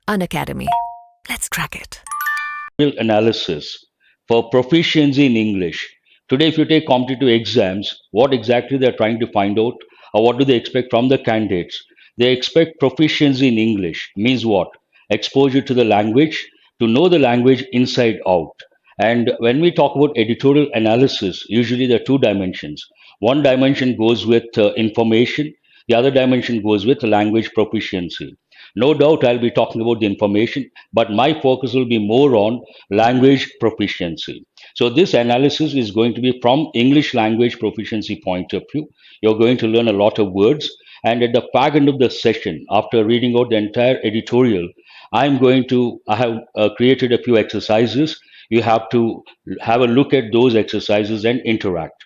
Unacademy. Let's crack it. Analysis for proficiency in English. Today, if you take competitive exams, what exactly they're trying to find out, or what do they expect from the candidates? They expect proficiency in English. Means what? Exposure to the language, to know the language inside out. And when we talk about editorial analysis, usually there are two dimensions. One dimension goes with information, the other dimension goes with language proficiency. No doubt I'll be talking about the information, but my focus will be more on language proficiency. So this analysis is going to be from English language proficiency point of view. You're going to learn a lot of words. And at the back end of the session, after reading out the entire editorial, I have created a few exercises. You have to have a look at those exercises and interact.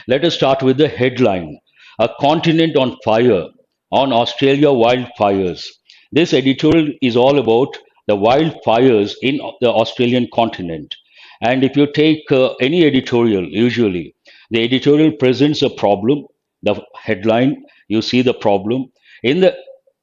Let us start with the headline. A continent on fire, on Australia wildfires. This editorial is all about the wildfires in the Australian continent. And if you take any editorial, usually the editorial presents a problem, the headline, you see the problem. In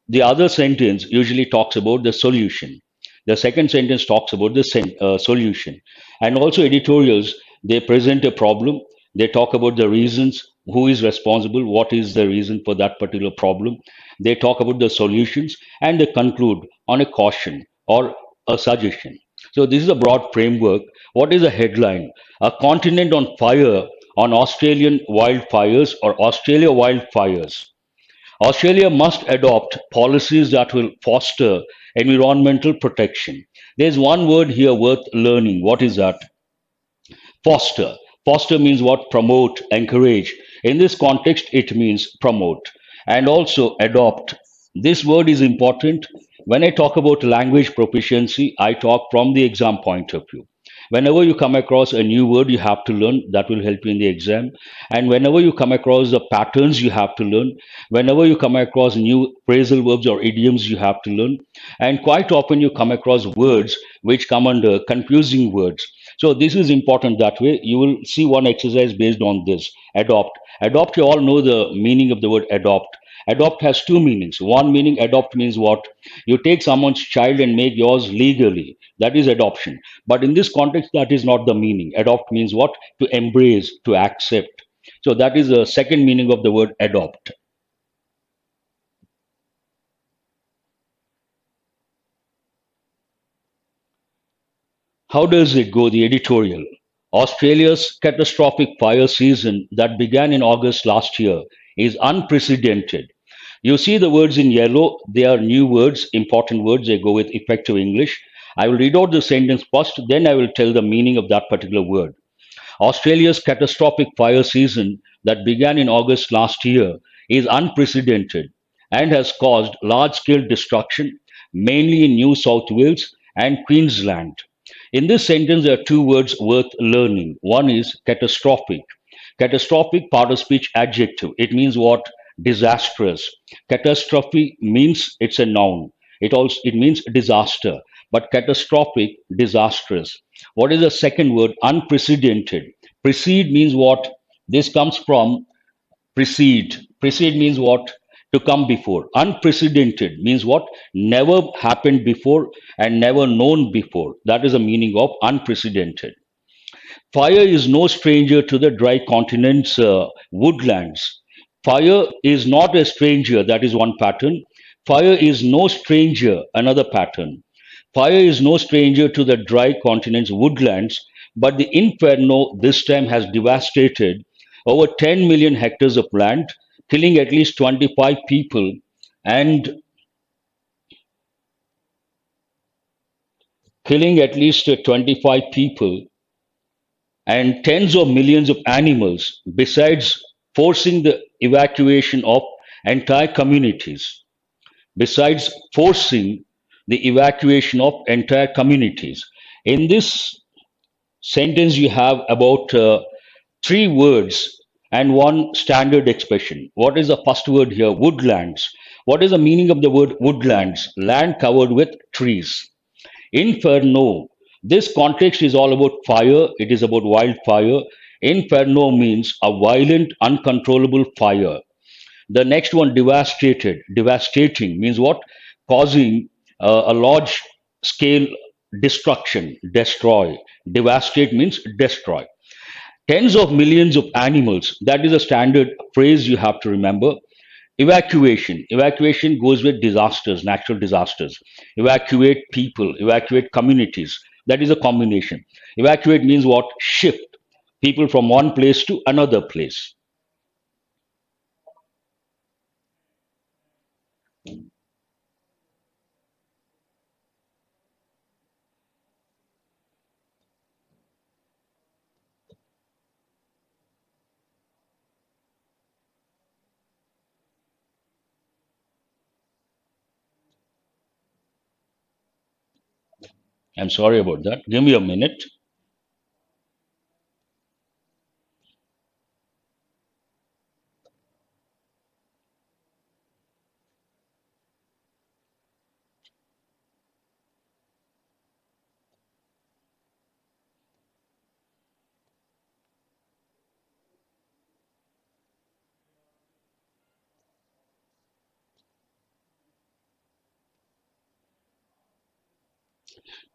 the other sentence usually talks about the solution. The second sentence talks about the solution. And also editorials, they present a problem, they talk about the reasons, who is responsible, what is the reason for that particular problem. They talk about the solutions and they conclude on a caution or a suggestion. So this is a broad framework. What is the headline? A continent on fire on Australian wildfires or Australia wildfires. Australia must adopt policies that will foster environmental protection. There's one word here worth learning. What is that? Foster. Foster means what? Promote, encourage. In this context, it means promote. And also adopt. This word is important. When I talk about language proficiency, I talk from the exam point of view. Whenever you come across a new word, you have to learn. That will help you in the exam. And whenever you come across the patterns, you have to learn. Whenever you come across new phrasal verbs or idioms, you have to learn. And quite often you come across words which come under confusing words. So this is important that way. You will see one exercise based on this. Adopt. Adopt, you all know the meaning of the word adopt. Adopt has two meanings. One meaning, adopt means what? You take someone's child and make yours legally. That is adoption. But in this context, that is not the meaning. Adopt means what? To embrace, to accept. So that is the second meaning of the word adopt. How does it go? The editorial. Australia's catastrophic fire season that began in August last year is unprecedented. You see the words in yellow, they are new words, important words, they go with effective English. I will read out the sentence first, then I will tell the meaning of that particular word. Australia's catastrophic fire season that began in August last year is unprecedented and has caused large scale destruction, mainly in New South Wales and Queensland. In this sentence, there are two words worth learning. One is catastrophic. Catastrophic, part of speech adjective. It means what? Disastrous. Catastrophe means it's a noun. It means disaster. But catastrophic, disastrous. What is the second word? Unprecedented. Precede means what? This comes from precede. Precede means what? To come before. Unprecedented means what? Never happened before and never known before. That is the meaning of unprecedented. Fire is no stranger to the dry continent's woodlands. Fire is not a stranger, that is one pattern. Fire is no stranger, another pattern. Fire is no stranger to the dry continent's woodlands, but the inferno this time has devastated over 10 million hectares of land, killing at least 25 people and killing at least 25 people and tens of millions of animals, besides forcing the evacuation of entire communities. Besides forcing the evacuation of entire communities. In this sentence, you have about three words and one standard expression. What is the first word here? Woodlands. What is the meaning of the word woodlands? Land covered with trees. Inferno. This context is all about fire. It is about wildfire. Inferno means a violent, uncontrollable fire. The next one, devastated. Devastating means what? Causing A large scale destruction, destroy. Devastate means destroy. Tens of millions of animals. That is a standard phrase you have to remember. Evacuation. Evacuation goes with disasters, natural disasters. Evacuate people, evacuate communities. That is a combination. Evacuate means what? Shift people from one place to another place. I'm sorry about that. Give me a minute.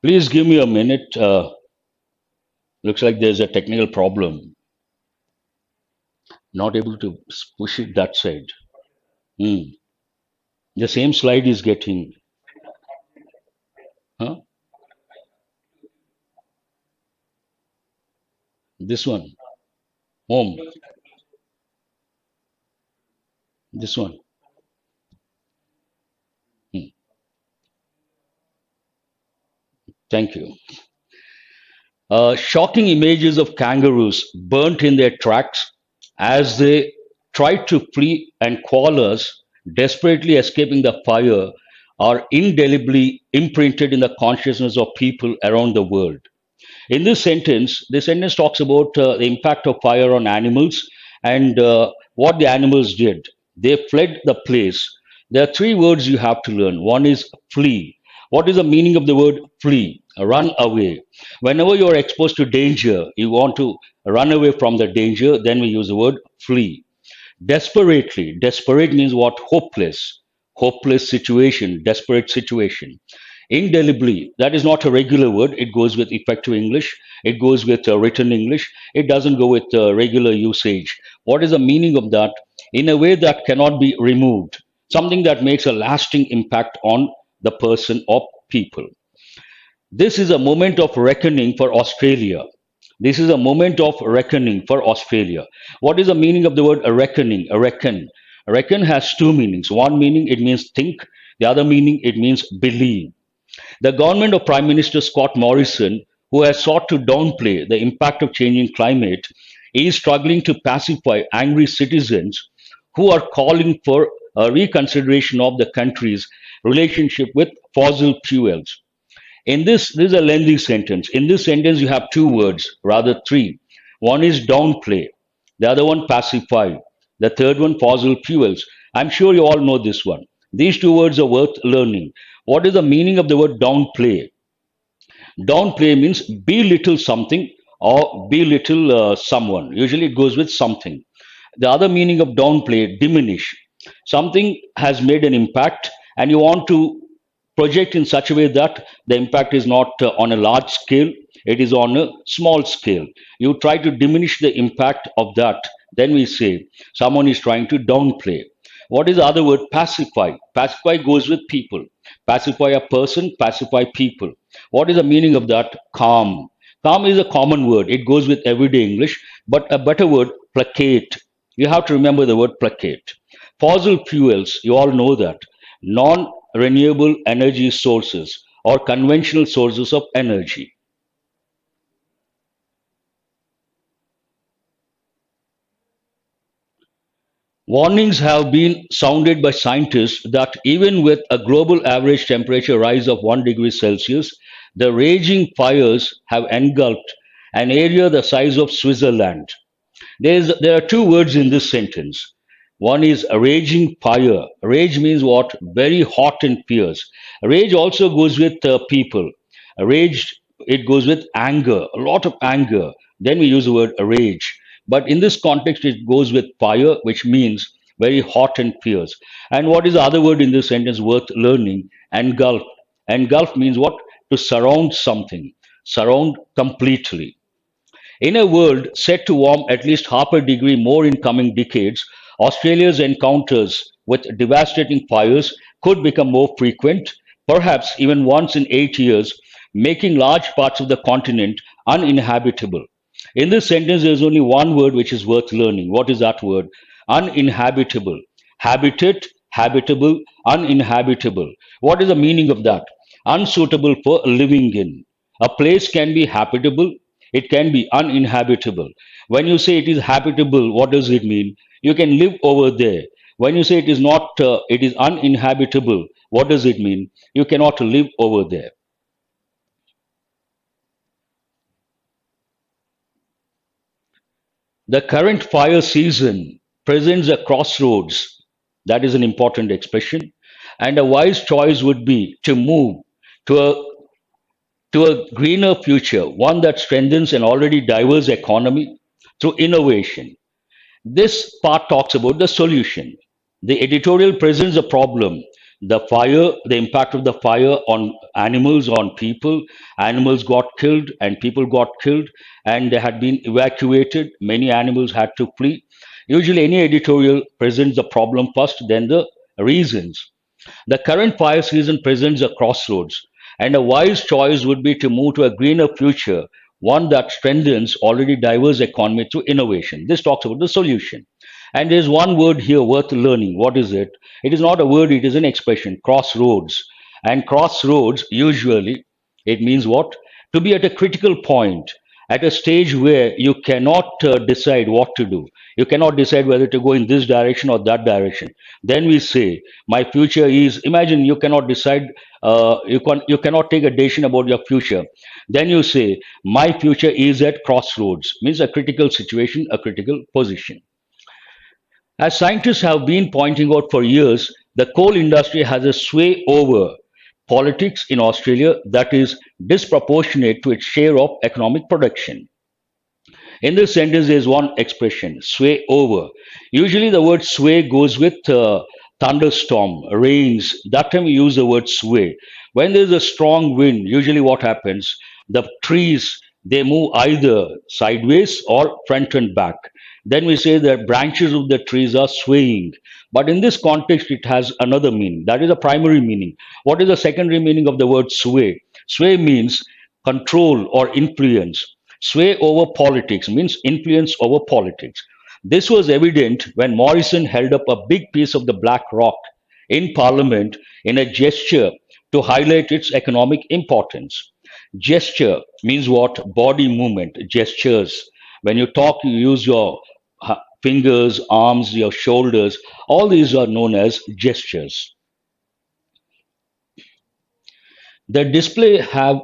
Please give me a minute. Looks like there's a technical problem. Not able to push it that side. Hmm. The same slide is getting. Huh? This one. Home. This one. Hmm. Thank you. Shocking images of kangaroos burnt in their tracks as they tried to flee and koalas, desperately escaping the fire, are indelibly imprinted in the consciousness of people around the world. In this sentence talks about the impact of fire on animals and what the animals did. They fled the place. There are three words you have to learn. One is flee. What is the meaning of the word flee? Run away. Whenever you are exposed to danger, you want to run away from the danger, then we use the word flee. Desperately. Desperate means what? Hopeless. Hopeless situation, desperate situation. Indelibly, that is not a regular word. It goes with effective English. It goes with written English. It doesn't go with regular usage. What is the meaning of that? In a way that cannot be removed. Something that makes a lasting impact on the person or people. This is a moment of reckoning for Australia. This is a moment of reckoning for Australia. What is the meaning of the word reckoning? A reckon. A reckon has two meanings. One meaning it means think. The other meaning it means believe. The government of Prime Minister Scott Morrison, who has sought to downplay the impact of changing climate, is struggling to pacify angry citizens who are calling for a reconsideration of the country's relationship with fossil fuels. This is a lengthy sentence. In this sentence, you have two words, rather three. One is downplay, the other one pacify, the third one fossil fuels. I'm sure you all know this one. These two words are worth learning. What is the meaning of the word downplay? Downplay means belittle something or belittle someone. Usually it goes with something. The other meaning of downplay, diminish. Something has made an impact and you want to project in such a way that the impact is not on a large scale, it is on a small scale. You try to diminish the impact of that, then we say someone is trying to downplay. What is the other word? Pacify. Pacify goes with people. Pacify a person, pacify people. What is the meaning of that? Calm. Calm is a common word. It goes with everyday English, but a better word, placate. You have to remember the word placate. Fossil fuels, you all know that. Non renewable energy sources or conventional sources of energy. Warnings have been sounded by scientists that even with a global average temperature rise of 1 degree Celsius, the raging fires have engulfed an area the size of Switzerland. There are two words in this sentence. One is a raging fire. Rage means what? Very hot and fierce. Rage also goes with people. Rage, it goes with anger, a lot of anger. Then we use the word rage. But in this context, it goes with fire, which means very hot and fierce. And what is the other word in this sentence worth learning? Engulf. Engulf means what? To surround something, surround completely. In a world set to warm at least half a degree more in coming decades, Australia's encounters with devastating fires could become more frequent, perhaps even once in 8 years, making large parts of the continent uninhabitable. In this sentence, there is only one word which is worth learning. What is that word? Uninhabitable. Habitat, habitable, uninhabitable. What is the meaning of that? Unsuitable for living in. A place can be habitable, it can be uninhabitable. When you say it is habitable, what does it mean? You can live over there. When you say it is not, it is uninhabitable, what does it mean? You cannot live over there. The current fire season presents a crossroads. That is an important expression. And a wise choice would be to move to a greener future, one that strengthens an already diverse economy through innovation. This part talks about the solution. The editorial presents a problem. The fire, the impact of the fire on animals, on people. Animals got killed and people got killed and they had been evacuated. Many animals had to flee. Usually, any editorial presents the problem first, then the reasons. The current fire season presents a crossroads, and a wise choice would be to move to a greener future, one that strengthens already diverse economy through innovation. This talks about the solution. And there's one word here worth learning. What is it? It is not a word, it is an expression, crossroads. And crossroads, usually, it means what? To be at a critical point, at a stage where you cannot decide what to do. You cannot decide whether to go in this direction or that direction. Then we say, my future is, imagine you cannot decide, you cannot take a decision about your future. Then you say, my future is at crossroads, means a critical situation, a critical position. As scientists have been pointing out for years, the coal industry has a sway over politics in Australia that is disproportionate to its share of economic production. In this sentence, there is one expression, sway over. Usually, the word sway goes with thunderstorm, rains. That time we use the word sway. When there is a strong wind, usually what happens? The trees they move either sideways or front and back. Then we say that branches of the trees are swaying. But in this context, it has another meaning. That is a primary meaning. What is the secondary meaning of the word sway? Sway means control or influence. Sway over politics means influence over politics. This was evident when Morrison held up a big piece of the black rock in Parliament in a gesture to highlight its economic importance. Gesture means what? Body movement, gestures. When you talk, you use your fingers, arms, your shoulders. All these are known as gestures. The display have,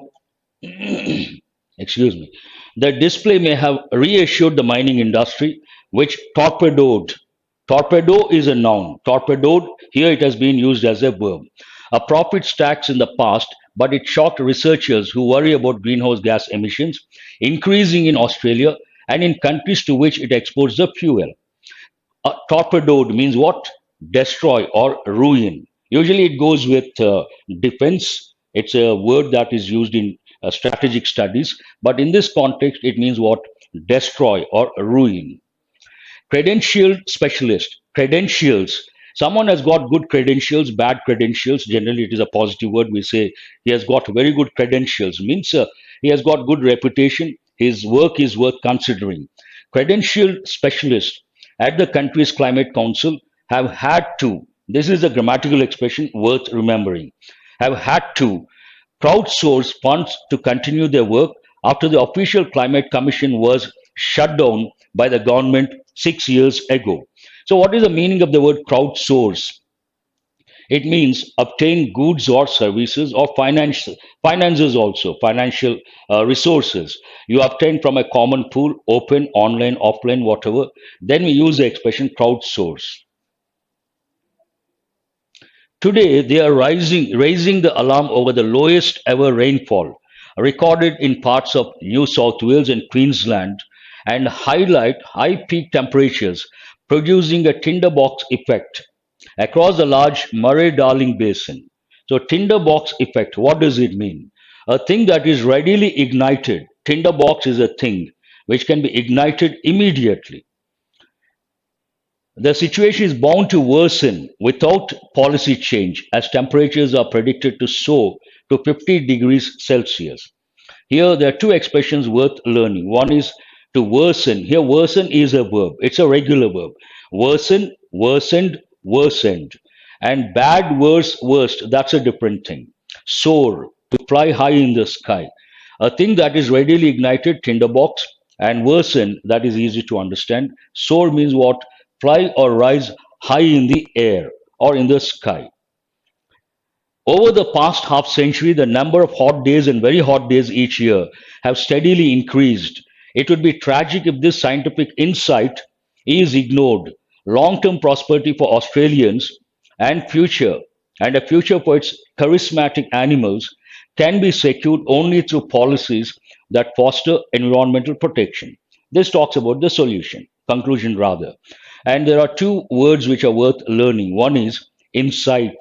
excuse me, the display may have reassured the mining industry, which torpedoed. Torpedo is a noun. Torpedoed, here it has been used as a verb. A profits tax in the past, but it shocked researchers who worry about greenhouse gas emissions increasing in Australia and in countries to which it exports the fuel. Torpedoed means what? Destroy or ruin. Usually it goes with defense. It's a word that is used in strategic studies, but in this context, it means what? Destroy or ruin. Credentialed specialist. Credentials. Someone has got good credentials, bad credentials. Generally, it is a positive word. We say he has got very good credentials. Means he has got good reputation. His work is worth considering. Credentialed specialists at the country's climate council have had to, this is a grammatical expression worth remembering, have had to crowdsource funds to continue their work after the official climate commission was shut down by the government 6 years ago. So, what is the meaning of the word crowdsource? It means obtain goods or services or finances also, financial resources. You obtain from a common pool, open, online, offline, whatever. Then we use the expression crowdsource. Today, they are raising the alarm over the lowest ever rainfall recorded in parts of New South Wales and Queensland and highlight high peak temperatures producing a tinderbox effect across the large Murray-Darling Basin. So tinderbox effect, what does it mean? A thing that is readily ignited. Tinderbox is a thing which can be ignited immediately. The situation is bound to worsen without policy change as temperatures are predicted to soar to 50 degrees Celsius. Here, there are two expressions worth learning. One is to worsen. Here, worsen is a verb, it's a regular verb. Worsen, worsened, worsened. And bad, worse, worst, that's a different thing. Soar, to fly high in the sky. A thing that is readily ignited, tinderbox, and worsen, that is easy to understand. Soar means what? Fly or rise high in the air or in the sky. Over the past half century, the number of hot days and very hot days each year have steadily increased. It would be tragic if this scientific insight is ignored. Long term prosperity for Australians and future and a future for its charismatic animals can be secured only through policies that foster environmental protection. This talks about the solution, conclusion rather. And there are two words which are worth learning. One is insight.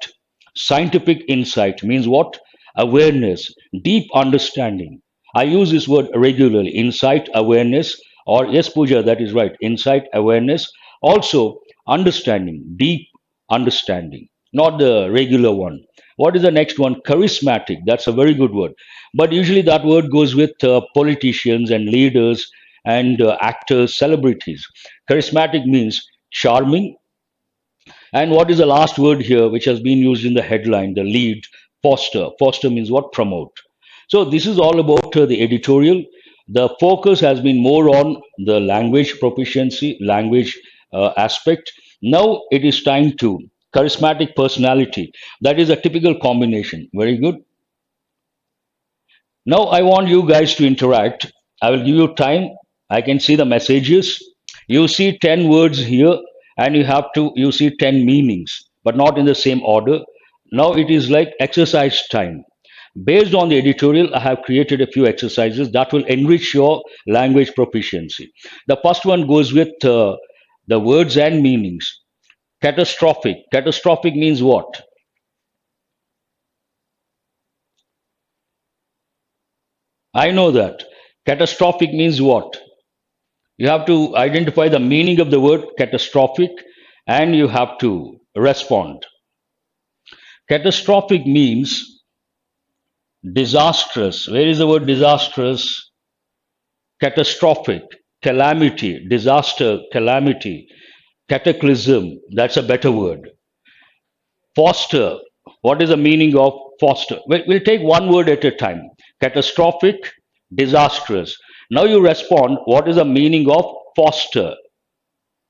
Scientific insight means what? Awareness, deep understanding. I use this word regularly, insight, awareness, or yes, Pooja, that is right, insight, awareness. Also, understanding, deep understanding, not the regular one. What is the next one? Charismatic, that's a very good word. But usually that word goes with politicians and leaders and actors, celebrities. Charismatic means charming, and what is the last word here, which has been used in the headline, the lead, foster? Foster means what? Promote. So this is all about the editorial. The focus has been more on the language proficiency, language aspect. Now it is time to charismatic personality. That is a typical combination. Very good. Now I want you guys to interact. I will give you time. I can see the messages. You see 10 words here and you see 10 meanings, but not in the same order. Now it is like exercise time. Based on the editorial, I have created a few exercises that will enrich your language proficiency. The first one goes with the words and meanings. Catastrophic. Catastrophic means what? I know that. Catastrophic means what? You have to identify the meaning of the word catastrophic and you have to respond. Catastrophic means disastrous. Where is the word disastrous? Catastrophic, calamity, disaster, calamity, cataclysm. That's a better word. Foster. What is the meaning of foster? We'll take one word at a time. Catastrophic, disastrous. Now you respond, what is the meaning of foster?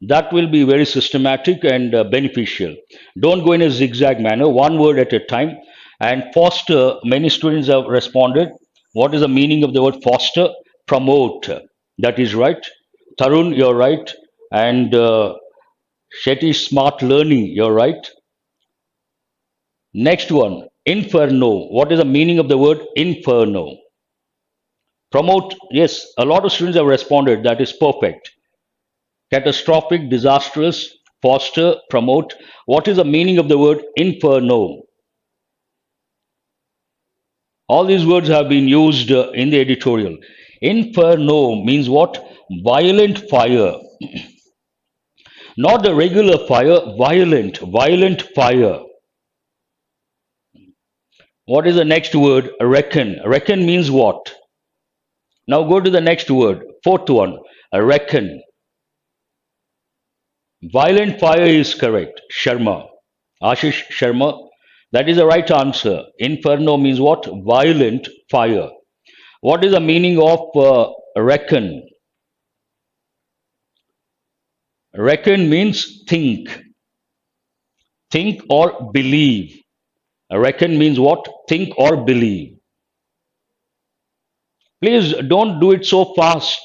That will be very systematic and beneficial. Don't go in a zigzag manner, one word at a time. And foster, many students have responded. What is the meaning of the word foster? Promote. That is right. Tarun, you're right. And Shetty, smart learning, you're right. Next one, inferno. What is the meaning of the word inferno? Promote, yes, a lot of students have responded. That is perfect. Catastrophic, disastrous, foster, promote. What is the meaning of the word inferno? All these words have been used in the editorial. Inferno means what? Violent fire. Not the regular fire, violent fire. What is the next word? Reckon. Reckon means what? Now go to the next word, fourth one, reckon. Violent fire is correct. Sharma. Ashish Sharma. That is the right answer. Inferno means what? Violent fire. What is the meaning of reckon? Reckon means think. Think or believe. Reckon means what? Think or believe. Please don't do it so fast.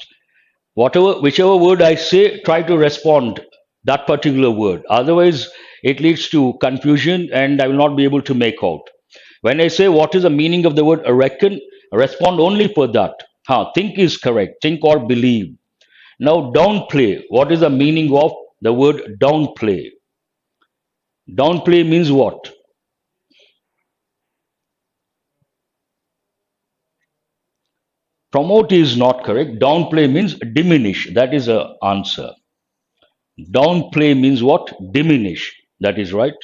Whichever word I say, try to respond that particular word. Otherwise, it leads to confusion and I will not be able to make out. When I say what is the meaning of the word reckon, respond only for that. Think is correct. Think or believe. Now downplay. What is the meaning of the word downplay? Downplay means what? Promote is not correct. Downplay means diminish. That is a answer. Downplay means what? Diminish. That is right.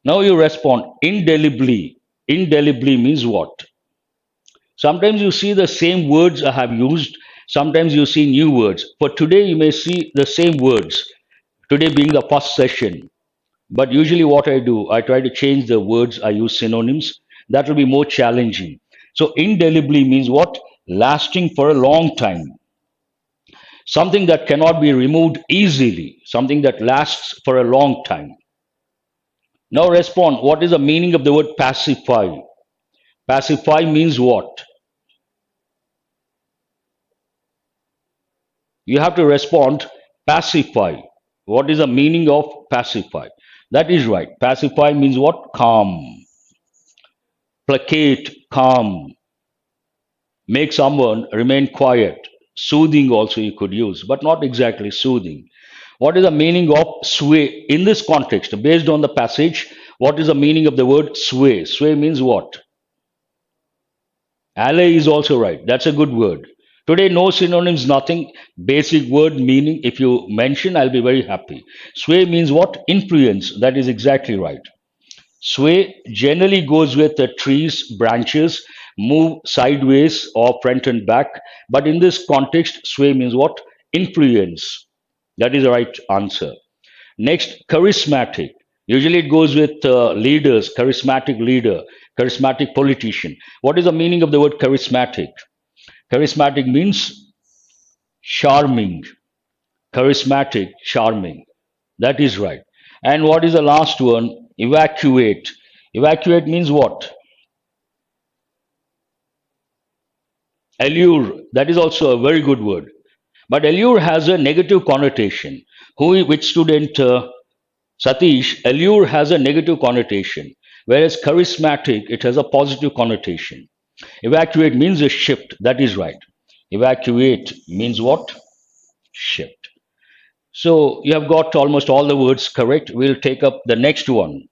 Now you respond indelibly. Indelibly means what? Sometimes you see the same words I have used. Sometimes you see new words. For today, you may see the same words. Today being the first session. But usually, what I do, I try to change the words. I use synonyms. That will be more challenging. So, indelibly means what? Lasting for a long time. Something that cannot be removed easily. Something that lasts for a long time. Now, respond. What is the meaning of the word pacify? Pacify means what? You have to respond pacify. What is the meaning of pacify? That is right. Pacify means what? Calm. Placate, calm. Make someone remain quiet. Soothing also you could use, but not exactly soothing. What is the meaning of sway in this context? Based on the passage, what is the meaning of the word sway? Sway means what? Ally is also right. That's a good word. Today, no synonyms, nothing. Basic word meaning. If you mention, I'll be very happy. Sway means what? Influence. That is exactly right. Sway generally goes with the trees, branches, move sideways or front and back. But in this context, sway means what? Influence. That is the right answer. Next, charismatic. Usually it goes with leaders, charismatic leader, charismatic politician. What is the meaning of the word charismatic? Charismatic means charming. Charismatic, charming. That is right. And what is the last one? Evacuate. Evacuate means what? Allure. That is also a very good word. But allure has a negative connotation. Which student? Satish, allure has a negative connotation, whereas charismatic, it has a positive connotation. Evacuate means a shift. That is right. Evacuate means what? Shift. So you have got almost all the words correct. We'll take up the next one.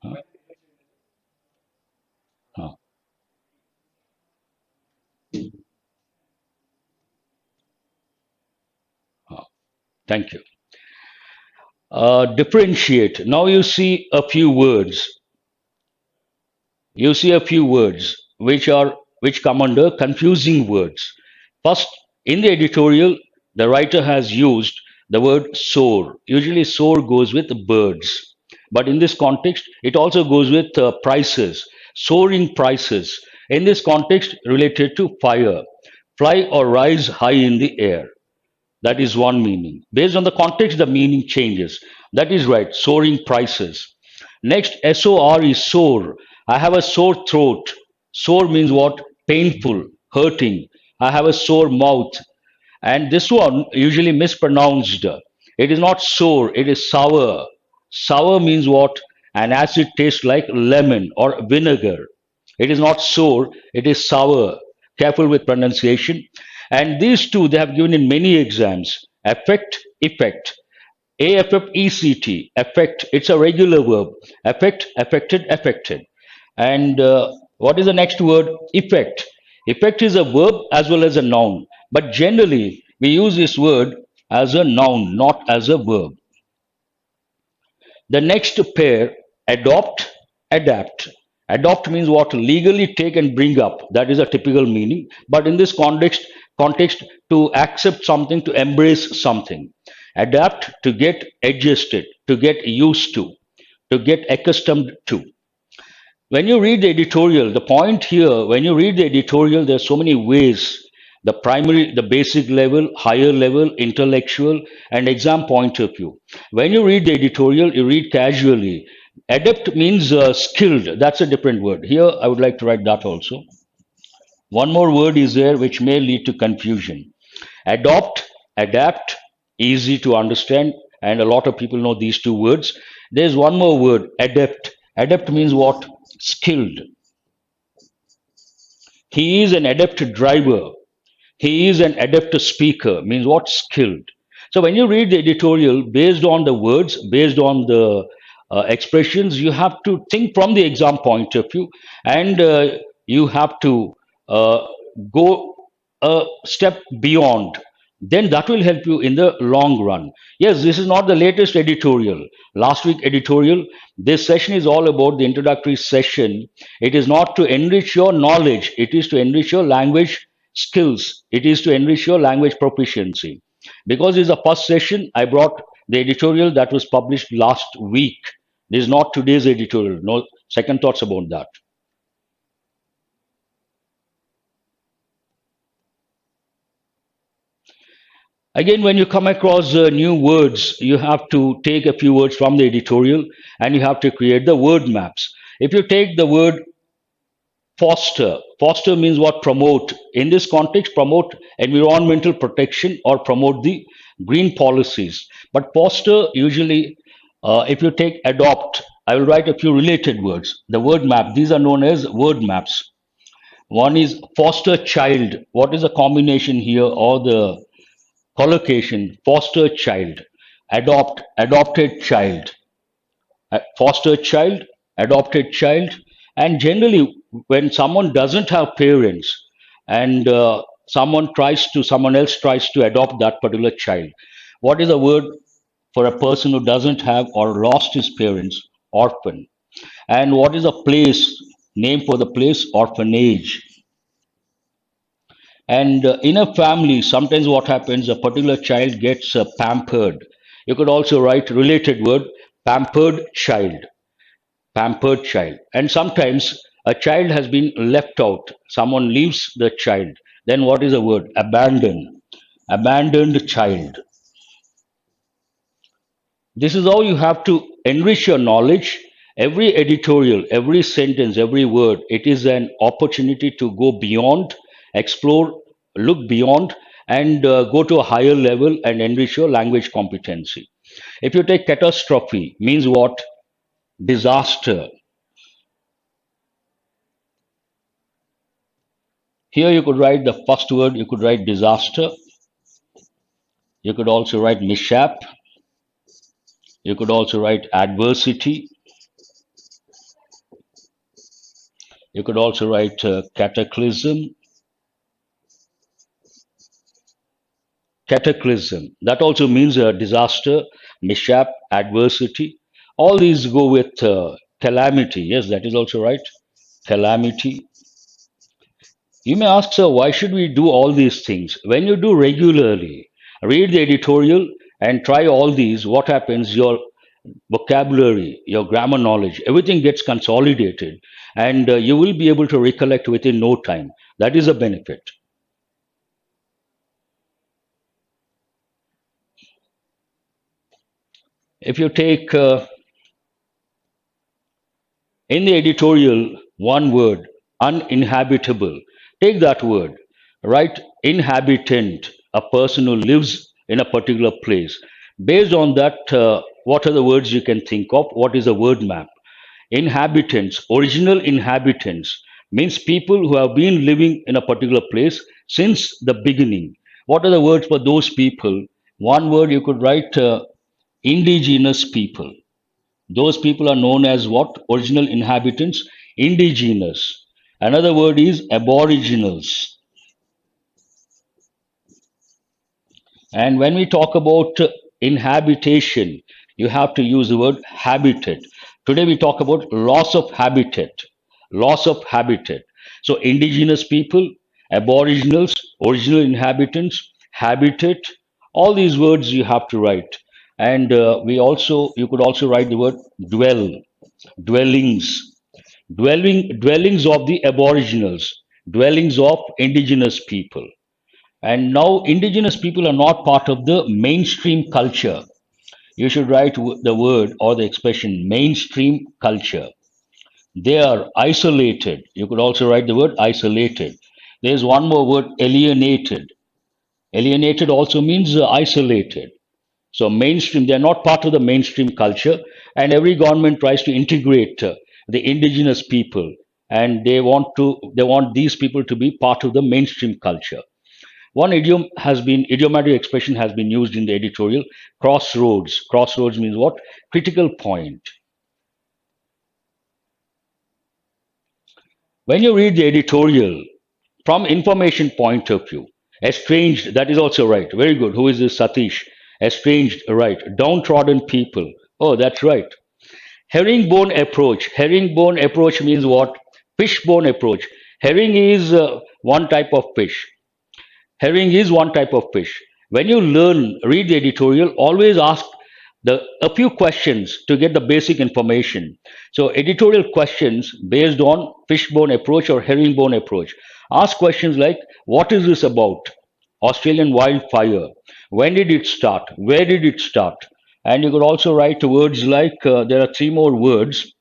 Huh? Huh. Huh. Thank you. Differentiate. Now you see a few words. You see a few words which come under confusing words. First, in the editorial, the writer has used the word soar. Usually, soar goes with birds, but in this context, it also goes with prices, soaring prices. In this context, related to fire, fly or rise high in the air. That is one meaning. Based on the context, the meaning changes. That is right, soaring prices. Next, SOR is sore. I have a sore throat. Sore means what? Painful, hurting. I have a sore mouth. And this one usually mispronounced. It is not sour, it is sour. Sour means what? An acid tastes like lemon or vinegar. It is not sour, it is sour. Careful with pronunciation. And these two they have given in many exams. Affect, effect. AFFECT, affect, it's a regular verb. Affect, affected, affected. And what is the next word? Effect. Effect is a verb as well as a noun. But generally, we use this word as a noun, not as a verb. The next pair, adopt, adapt. Adopt means what? Legally take and bring up. That is a typical meaning. But in this context, to accept something, to embrace something. Adapt, to get adjusted, to get used to get accustomed to. When you read the editorial, the point here, when you read the editorial, there are so many ways. The primary, the basic level, higher level, intellectual, and exam point of view. When you read the editorial, you read casually. Adept means skilled. That's a different word. Here, I would like to write that also. One more word is there which may lead to confusion. Adopt, adapt, easy to understand, and a lot of people know these two words. There's one more word, adept. Adept means what? Skilled. He is an adept driver. He is an adept speaker, means what? Skilled. So when you read the editorial based on the words, based on the expressions, you have to think from the exam point of view, and you have to uh, go a step beyond. Then that will help you in the long run. Yes, this is not the latest editorial. Last week editorial. This session is all about the introductory session. It is not to enrich your knowledge. It is to enrich your language skills. It is to enrich your language proficiency. Because it's the first session, I brought the editorial that was published last week. This is not today's editorial. No second thoughts about that. Again, when you come across new words, you have to take a few words from the editorial and you have to create the word maps. If you take the word foster, foster means what? Promote. In this context, promote environmental protection or promote the green policies. But foster usually, if you take adopt, I will write a few related words. The word map, these are known as word maps. One is foster child. What is the combination here or the collocation? Foster child, adopt, adopted child, foster child, adopted child. And generally, when someone doesn't have parents and someone else tries to adopt that particular child, what is the word for a person who doesn't have or lost his parents? Orphan. And what is a place? Name for the place? Orphanage. And in a family, sometimes what happens, a particular child gets pampered. You could also write related word, pampered child, pampered child. And sometimes a child has been left out. Someone leaves the child. Then what is the word? Abandon, abandoned child. This is how you have to enrich your knowledge. Every editorial, every sentence, every word, it is an opportunity to go beyond, explore, look beyond, and go to a higher level and enrich your language competency. If you take catastrophe, means what? Disaster. Here you could write the first word, you could write disaster. You could also write mishap. You could also write adversity. You could also write cataclysm. Cataclysm. That also means a disaster, mishap, adversity. All these go with calamity. Yes, that is also right. Calamity. You may ask, sir, why should we do all these things? When you do regularly, read the editorial and try all these, what happens? Your vocabulary, your grammar knowledge, everything gets consolidated and you will be able to recollect within no time. That is a benefit. If you take in the editorial one word, uninhabitable, take that word, write inhabitant, a person who lives in a particular place. Based on that, what are the words you can think of? What is a word map? Inhabitants, original inhabitants, means people who have been living in a particular place since the beginning. What are the words for those people? One word you could write indigenous people. Those people are known as what? Original inhabitants, indigenous. Another word is aboriginals. And when we talk about inhabitation, you have to use the word habitat. Today we talk about loss of habitat. Loss of habitat. So indigenous people, aboriginals, original inhabitants, habitat, all these words you have to write. And you could also write the word dwell, dwellings, dwellings of the aboriginals, dwellings of indigenous people. And now indigenous people are not part of the mainstream culture. You should write the word or the expression mainstream culture. They are isolated. You could also write the word isolated. There's one more word, alienated. Alienated also means isolated. So mainstream, they're not part of the mainstream culture, and every government tries to integrate the indigenous people and they want these people to be part of the mainstream culture. One idiomatic expression has been used in the editorial: crossroads. Crossroads means what? Critical point. When you read the editorial from information point of view, estranged, that is also right. Very good. Who is this Satish? Estranged, right. Downtrodden people. Oh, that's right. Herringbone approach. Herringbone approach means what? Fishbone approach. Herring is one type of fish. Herring is one type of fish. When you read the editorial, always ask a few questions to get the basic information. So, editorial questions based on fishbone approach or herringbone approach. Ask questions like, what is this about? Australian wildfire. When did it start? Where did it start? And you could also write words like, there are three more words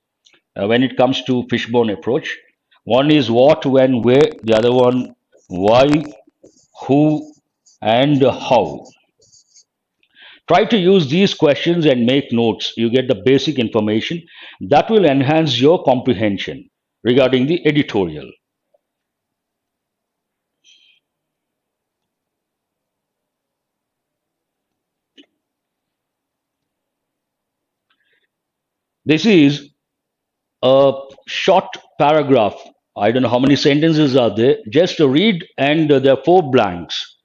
when it comes to fishbone approach. One is what, when, where. The other one, why, who, and how. Try to use these questions and make notes. You get the basic information that will enhance your comprehension regarding the editorial. This is a short paragraph. I don't know how many sentences are there. Just to read, and there are four blanks.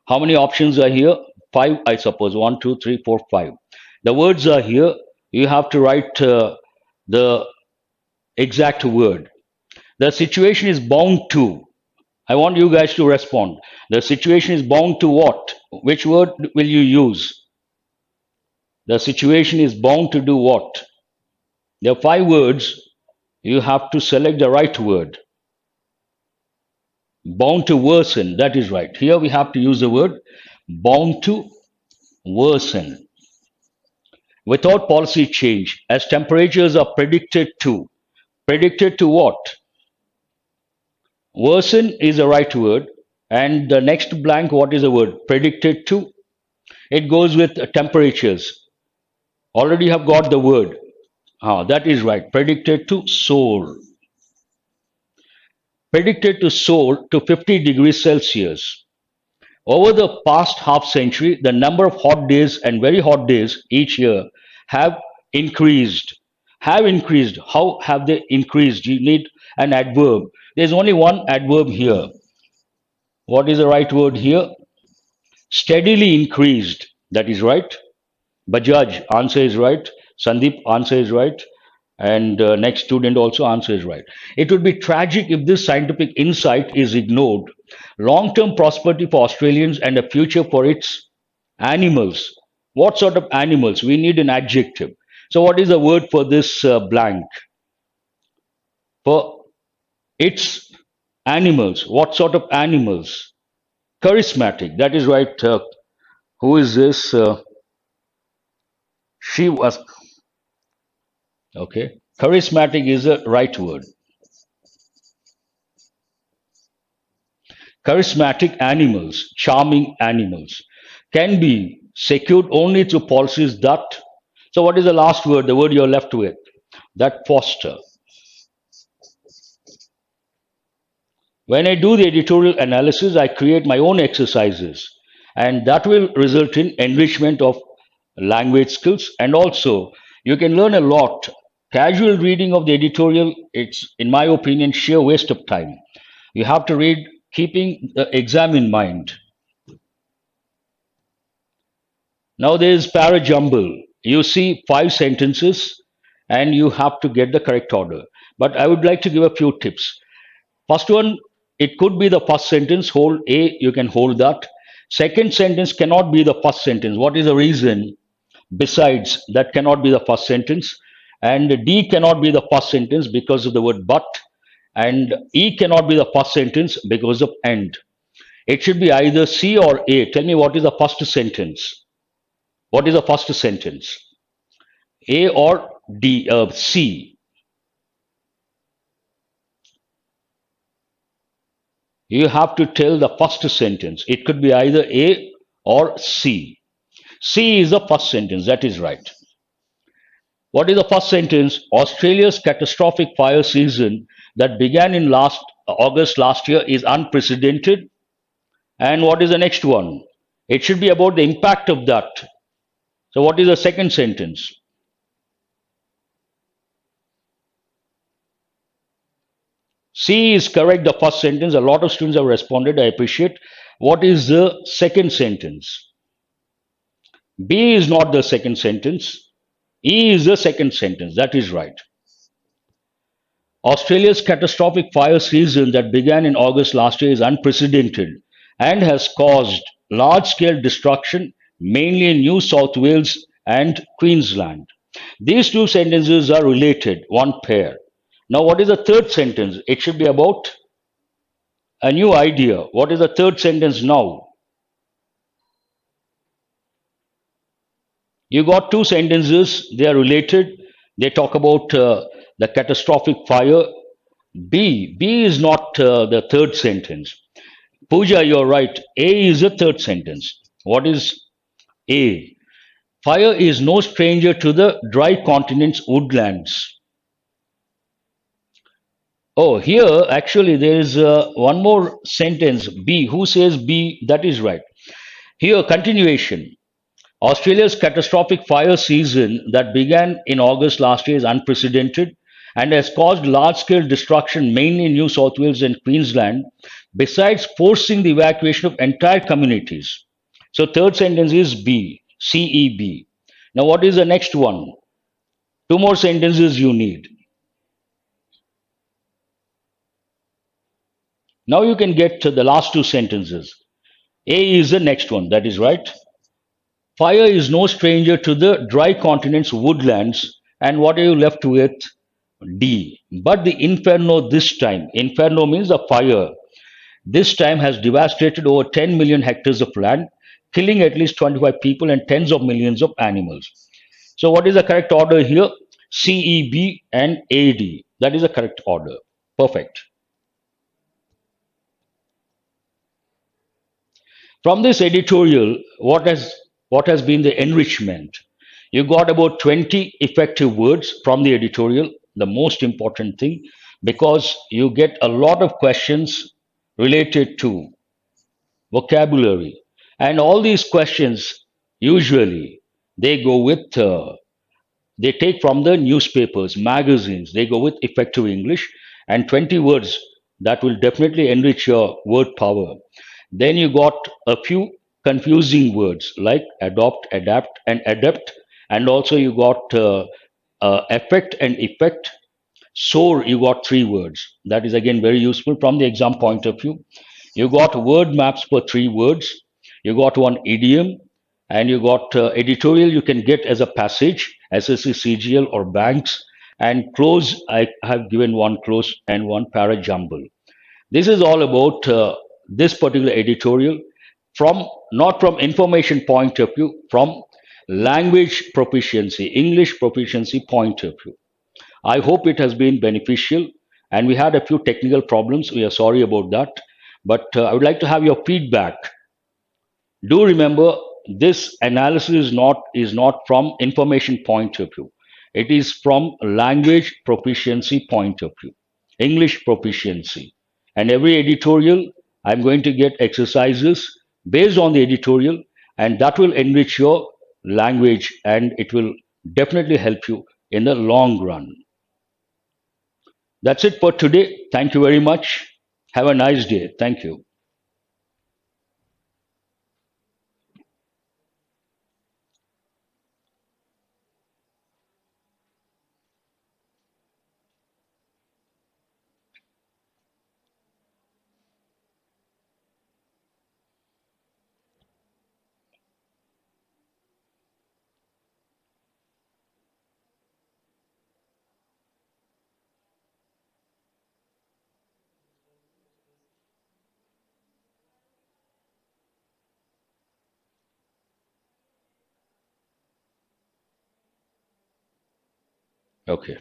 How many options are here? Five, I suppose. One, two, three, four, five. The words are here. You have to write the exact word. The situation is bound to. I want you guys to respond. The situation is bound to what? Which word will you use? The situation is bound to do what? There are five words. You have to select the right word. Bound to worsen. That is right. Here we have to use the word bound to worsen. Without policy change, as temperatures are predicted to. Predicted to what? Worsen is the right word. And the next blank, what is the word? Predicted to. It goes with temperatures. Already have got the word. That is right. Predicted to soar. Predicted to soar to 50 degrees Celsius. Over the past half century, the number of hot days and very hot days each year have increased. Have increased. How have they increased? You need an adverb. There's only one adverb here. What is the right word here? Steadily increased. That is right. Bajaj, answer is right. Sandeep, answer is right. And next student also answer is right. It would be tragic if this scientific insight is ignored. Long-term prosperity for Australians and a future for its animals. What sort of animals? We need an adjective. So what is the word for this blank? For its animals. What sort of animals? Charismatic. That is right. Who is this? She was. Okay. Charismatic is the right word. Charismatic animals, charming animals, can be secured only through policies that. So, what is the last word? The word you're left with? That foster. When I do the editorial analysis, I create my own exercises, and that will result in enrichment of language skills, and also you can learn a lot. Casual reading of the editorial, it's, in my opinion, sheer waste of time. You have to read keeping the exam in mind. Now there is parajumble. You see five sentences and you have to get the correct order. But I would like to give a few tips. First one, it could be the first sentence. Hold A, you can hold that. Second sentence cannot be the first sentence. What is the reason? Besides, that cannot be the first sentence. And D cannot be the first sentence because of the word but. And E cannot be the first sentence because of and. It should be either C or A. Tell me what is the first sentence. What is the first sentence? A or D? C. You have to tell the first sentence. It could be either A or C. C is the first sentence. That is right. What is the first sentence? Australia's catastrophic fire season that began in last August last year is unprecedented. And what is the next one? It should be about the impact of that. So, what is the second sentence? C is correct, the first sentence. A lot of students have responded. I appreciate. What is the second sentence? B is not the second sentence. E is the second sentence. That is right. Australia's catastrophic fire season that began in August last year is unprecedented and has caused large scale destruction, mainly in New South Wales and Queensland. These two sentences are related, one pair. Now, what is the third sentence? It should be about a new idea. What is the third sentence now? You got two sentences, they are related. They talk about the catastrophic fire. B is not the third sentence. Pooja, you're right. A is the third sentence. What is A? Fire is no stranger to the dry continent's woodlands. Oh, here actually there is one more sentence. B. Who says B? That is right. Here, continuation. Australia's catastrophic fire season that began in August last year is unprecedented and has caused large scale destruction mainly in New South Wales and Queensland, besides forcing the evacuation of entire communities. So, third sentence is B, CEB. Now, what is the next one? Two more sentences you need. Now, you can get to the last two sentences. A is the next one, that is right. Fire is no stranger to the dry continent's woodlands, and what are you left with? D. But the inferno this time, inferno means the fire, this time has devastated over 10 million hectares of land, killing at least 25 people and tens of millions of animals. So, what is the correct order here? CEB and AD. That is the correct order. Perfect. From this editorial, what has been the enrichment? You got about 20 effective words from the editorial, the most important thing, because you get a lot of questions related to vocabulary. And all these questions usually they go with they take from the newspapers, magazines, they go with effective English and 20 words that will definitely enrich your word power. Then you got a few confusing words like adopt, adapt, and adapt. And also you got effect and effect. Soar, you got three words. That is again very useful from the exam point of view. You got word maps for three words. You got one idiom, and you got editorial you can get as a passage, SSC, CGL, or banks. And close, I have given one close and one para jumble. This is all about this particular editorial from not from information point of view, from language proficiency, English proficiency point of view. I hope it has been beneficial. And we had a few technical problems. We are sorry about that. But I would like to have your feedback. Do remember this analysis is not from information point of view. It is from language proficiency point of view, English proficiency. And every editorial, I'm going to get exercises based on the editorial, and that will enrich your language and it will definitely help you in the long run. That's it for today. Thank you very much. Have a nice day. Thank you. Okay.